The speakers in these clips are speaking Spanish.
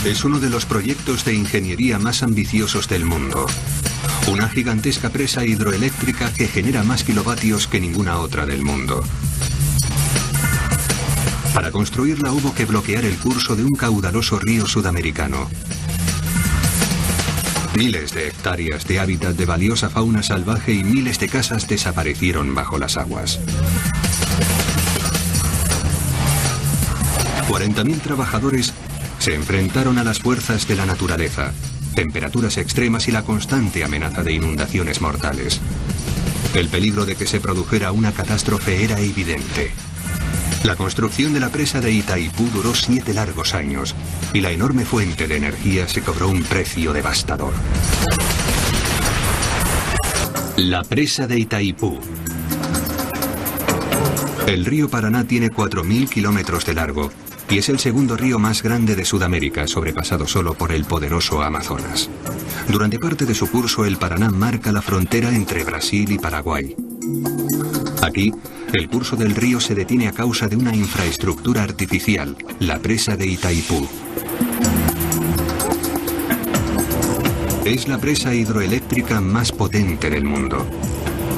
Es uno de los proyectos de ingeniería más ambiciosos del mundo. Una gigantesca presa hidroeléctrica que genera más kilovatios que ninguna otra del mundo. Para construirla hubo que bloquear el curso de un caudaloso río sudamericano. Miles de hectáreas de hábitat de valiosa fauna salvaje y miles de casas desaparecieron bajo las aguas. 40.000 trabajadores se enfrentaron a las fuerzas de la naturaleza, temperaturas extremas y la constante amenaza de inundaciones mortales. El peligro de que se produjera una catástrofe era evidente. La construcción de la presa de Itaipú duró 7 largos años y la enorme fuente de energía se cobró un precio devastador. La presa de Itaipú. El río Paraná tiene 4.000 kilómetros de largo y es el segundo río más grande de Sudamérica, sobrepasado solo por el poderoso Amazonas. Durante parte de su curso, el Paraná marca la frontera entre Brasil y Paraguay. Aquí, el curso del río se detiene a causa de una infraestructura artificial, la presa de Itaipú. Es la presa hidroeléctrica más potente del mundo.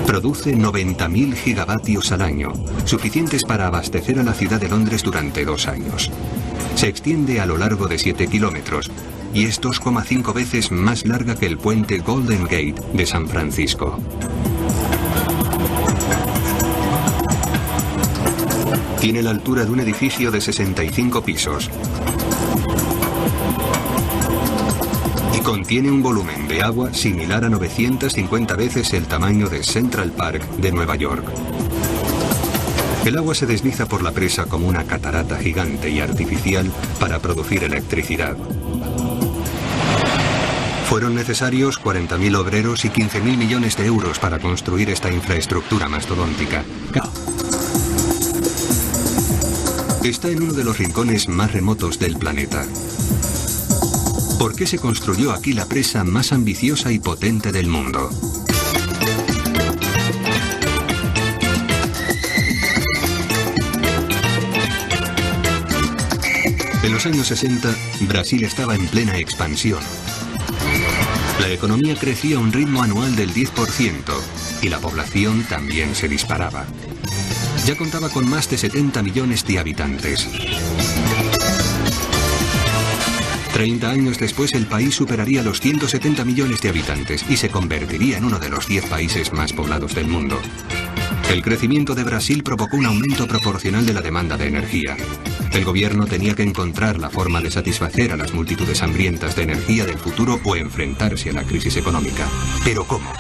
Produce 90.000 gigavatios al año, suficientes para abastecer a la ciudad de Londres durante 2 años. Se extiende a lo largo de 7 kilómetros y es 2,5 veces más larga que el puente Golden Gate de San Francisco. Tiene la altura de un edificio de 65 pisos. Y contiene un volumen de agua similar a 950 veces el tamaño de Central Park de Nueva York. El agua se desliza por la presa como una catarata gigante y artificial para producir electricidad. Fueron necesarios 40.000 obreros y 15.000 millones de euros para construir esta infraestructura mastodóntica. Está en uno de los rincones más remotos del planeta. ¿Por qué se construyó aquí la presa más ambiciosa y potente del mundo? En los años 60, Brasil estaba en plena expansión. La economía crecía a un ritmo anual del 10% y la población también se disparaba. Ya contaba con más de 70 millones de habitantes. 30 años después el país superaría los 170 millones de habitantes y se convertiría en uno de los 10 países más poblados del mundo. El crecimiento de Brasil provocó un aumento proporcional de la demanda de energía. El gobierno tenía que encontrar la forma de satisfacer a las multitudes hambrientas de energía del futuro o enfrentarse a la crisis económica. ¿Pero cómo?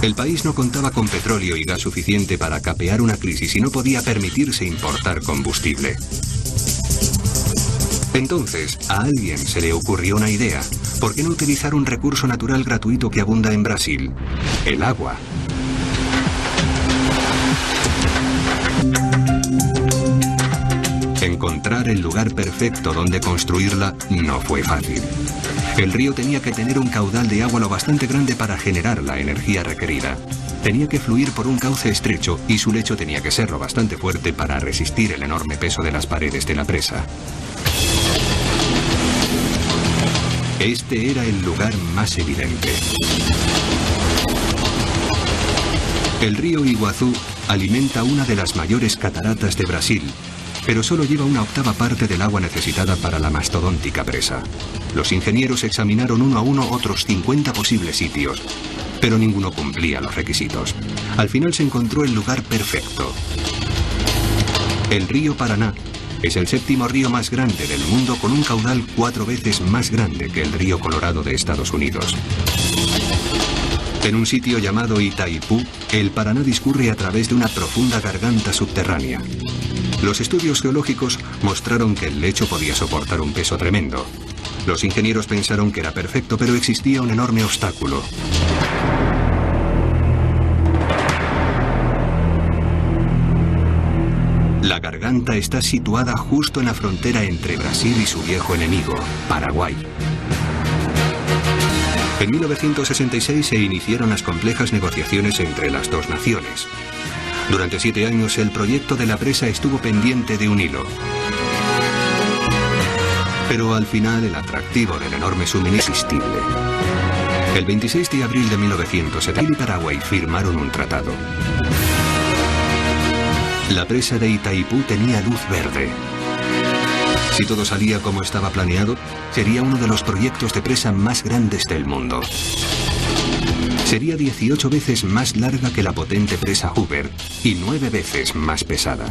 El país no contaba con petróleo y gas suficiente para capear una crisis y no podía permitirse importar combustible. Entonces, a alguien se le ocurrió una idea. ¿Por qué no utilizar un recurso natural gratuito que abunda en Brasil? El agua. Encontrar el lugar perfecto donde construirla no fue fácil. El río tenía que tener un caudal de agua lo bastante grande para generar la energía requerida. Tenía que fluir por un cauce estrecho y su lecho tenía que ser lo bastante fuerte para resistir el enorme peso de las paredes de la presa. Este era el lugar más evidente. El río Iguazú alimenta una de las mayores cataratas de Brasil, pero solo lleva una octava parte del agua necesitada para la mastodóntica presa. Los ingenieros examinaron uno a uno otros 50 posibles sitios, pero ninguno cumplía los requisitos. Al final se encontró el lugar perfecto. El río Paraná es el 7º río más grande del mundo con un caudal 4 veces más grande que el río Colorado de Estados Unidos. En un sitio llamado Itaipú, el Paraná discurre a través de una profunda garganta subterránea. Los estudios geológicos mostraron que el lecho podía soportar un peso tremendo. Los ingenieros pensaron que era perfecto, pero existía un enorme obstáculo. La garganta está situada justo en la frontera entre Brasil y su viejo enemigo, Paraguay. En 1966 se iniciaron las complejas negociaciones entre las dos naciones. Durante 7 años el proyecto de la presa estuvo pendiente de un hilo. Pero al final el atractivo del enorme suministro es irresistible. El 26 de abril de 1970, Brasil y Paraguay firmaron un tratado. La presa de Itaipú tenía luz verde. Si todo salía como estaba planeado, sería uno de los proyectos de presa más grandes del mundo. Sería 18 veces más larga que la potente presa Hoover y 9 veces más pesada.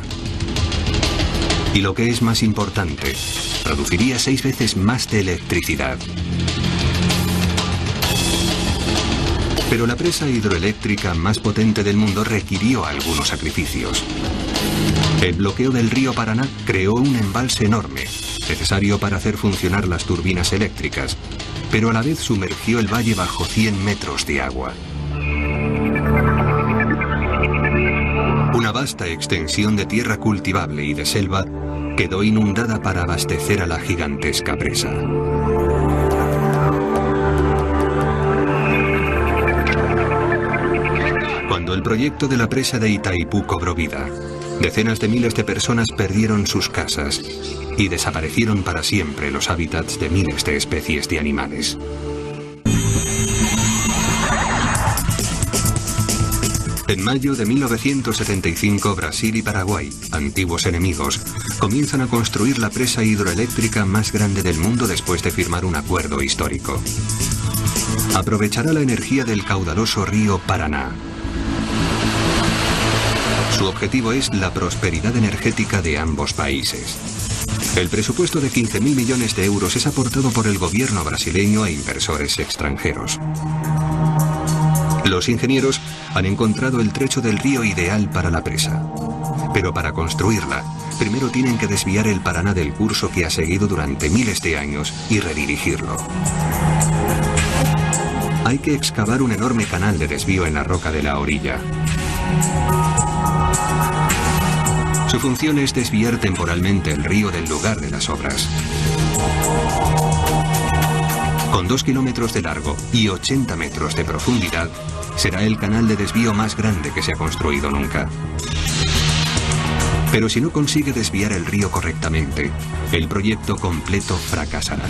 Y lo que es más importante, produciría 6 veces más de electricidad. Pero la presa hidroeléctrica más potente del mundo requirió algunos sacrificios. El bloqueo del río Paraná creó un embalse enorme, necesario para hacer funcionar las turbinas eléctricas, pero a la vez sumergió el valle bajo 100 metros de agua. Una vasta extensión de tierra cultivable y de selva quedó inundada para abastecer a la gigantesca presa. Cuando el proyecto de la presa de Itaipú cobró vida, decenas de miles de personas perdieron sus casas y desaparecieron para siempre los hábitats de miles de especies de animales. En mayo de 1975, Brasil y Paraguay, antiguos enemigos, comienzan a construir la presa hidroeléctrica más grande del mundo después de firmar un acuerdo histórico. Aprovechará la energía del caudaloso río Paraná. Su objetivo es la prosperidad energética de ambos países. El presupuesto de 15.000 millones de euros es aportado por el gobierno brasileño e inversores extranjeros. Los ingenieros han encontrado el trecho del río ideal para la presa. Pero para construirla, primero tienen que desviar el Paraná del curso que ha seguido durante miles de años y redirigirlo. Hay que excavar un enorme canal de desvío en la roca de la orilla. Su función es desviar temporalmente el río del lugar de las obras. Con 2 kilómetros de largo y 80 metros de profundidad, será el canal de desvío más grande que se ha construido nunca. Pero si no consigue desviar el río correctamente, el proyecto completo fracasará.